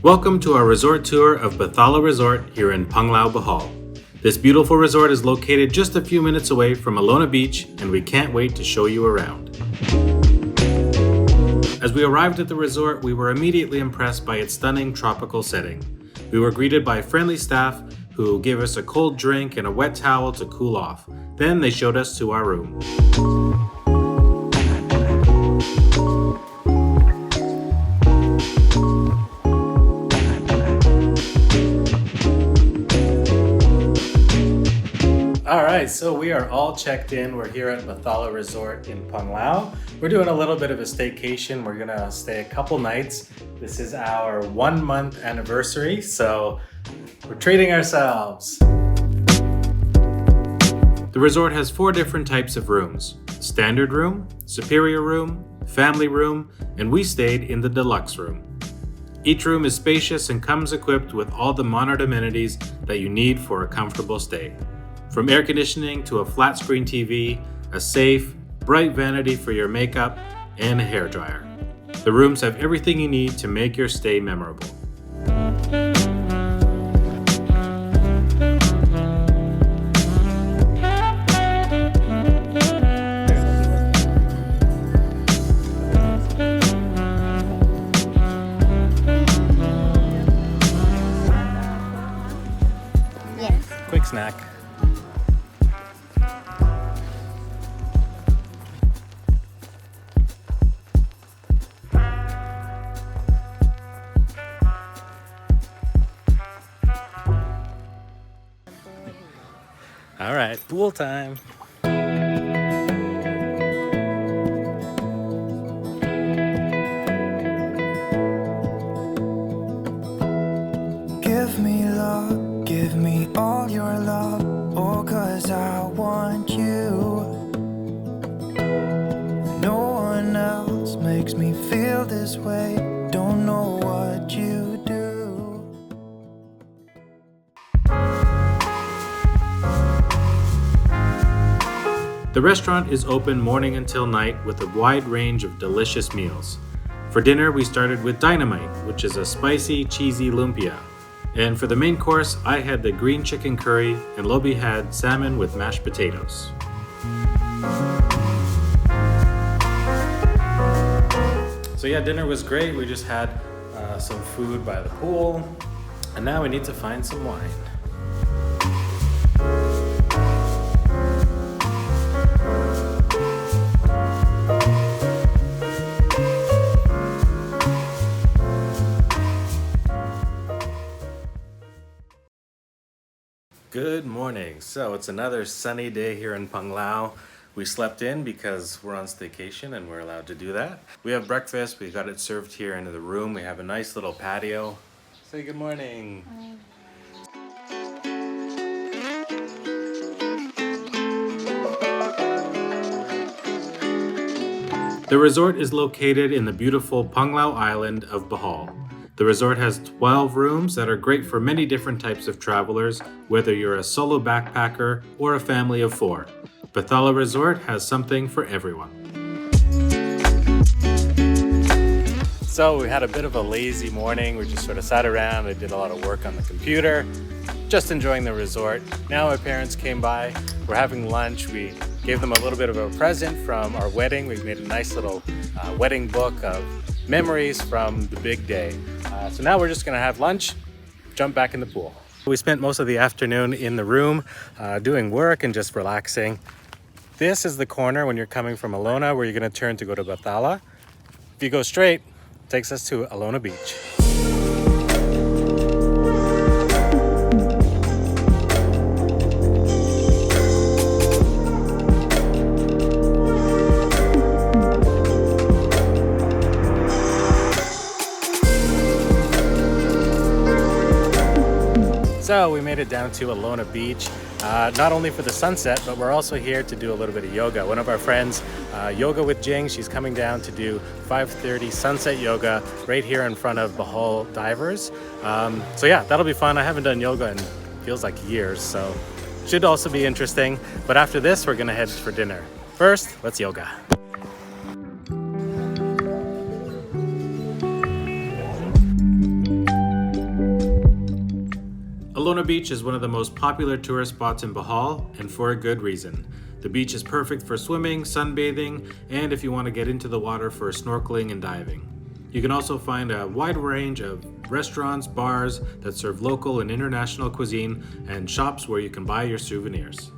Welcome to our resort tour of Bathala Resort here in Panglao, Bohol. This beautiful resort is located just a few minutes away from Alona Beach, and we can't wait to show you around. As we arrived at the resort, we were immediately impressed by its stunning tropical setting. We were greeted by friendly staff who gave us a cold drink and a wet towel to cool off. Then they showed us to our room. Alright, so we are all checked in. We're here at Bathala Resort in Panglao. We're doing a little bit of a staycation. We're gonna stay a couple nights. This is our 1 month anniversary, so we're treating ourselves. The resort has 4 different types of rooms: standard room, superior room, family room, and we stayed in the deluxe room. Each room is spacious and comes equipped with all the modern amenities that you need for a comfortable stay. From air conditioning to a flat screen TV, a safe, bright vanity for your makeup, and a hairdryer. The rooms have everything you need to make your stay memorable. Yes. Quick snack. All right, pool time. Give me love, give me all your love, oh, 'cause I want you. No one else makes me feel this way, don't know what you do. The restaurant is open morning until night with a wide range of delicious meals. For dinner, we started with dynamite, which is a spicy, cheesy lumpia. And for the main course, I had the green chicken curry and Lobi had salmon with mashed potatoes. So yeah, dinner was great. We just had some food by the pool, and now we need to find some wine. Good morning. So it's another sunny day here in Panglao. We slept in because we're on staycation and we're allowed to do that. We have breakfast. We got it served here into the room. We have a nice little patio. Say good morning. The resort is located in the beautiful Panglao Island of Bohol. The resort has 12 rooms that are great for many different types of travelers, whether you're a solo backpacker or a family of 4. Bathala Resort has something for everyone. So we had a bit of a lazy morning. We just sort of sat around. I did a lot of work on the computer, just enjoying the resort. Now my parents came by. We're having lunch. We gave them a little bit of a present from our wedding. We made a nice little wedding book of memories from the big day. So now we're just gonna have lunch, jump back in the pool. We spent most of the afternoon in the room doing work and just relaxing. This is the corner when you're coming from Alona where you're gonna turn to go to Bathala. If you go straight, it takes us to Alona Beach. So we made it down to Alona Beach, not only for the sunset, but we're also here to do a little bit of yoga. One of our friends, Yoga with Jing, she's coming down to do 5:30 sunset yoga right here in front of Bohol Divers. So yeah, that'll be fun. I haven't done yoga in feels like years, so should also be interesting. But after this, we're gonna head for dinner. First, let's yoga. Alona Beach is one of the most popular tourist spots in Bohol, and for a good reason. The beach is perfect for swimming, sunbathing, and if you want to get into the water for snorkeling and diving. You can also find a wide range of restaurants, bars that serve local and international cuisine, and shops where you can buy your souvenirs.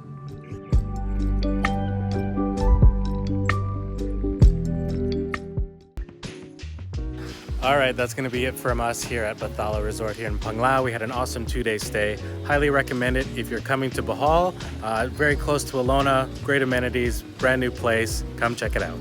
All right, that's going to be it from us here at Bathala Resort here in Panglao. We had an awesome 2-day stay. Highly recommend it if you're coming to Bohol. Very close to Alona, great amenities, brand new place. Come check it out.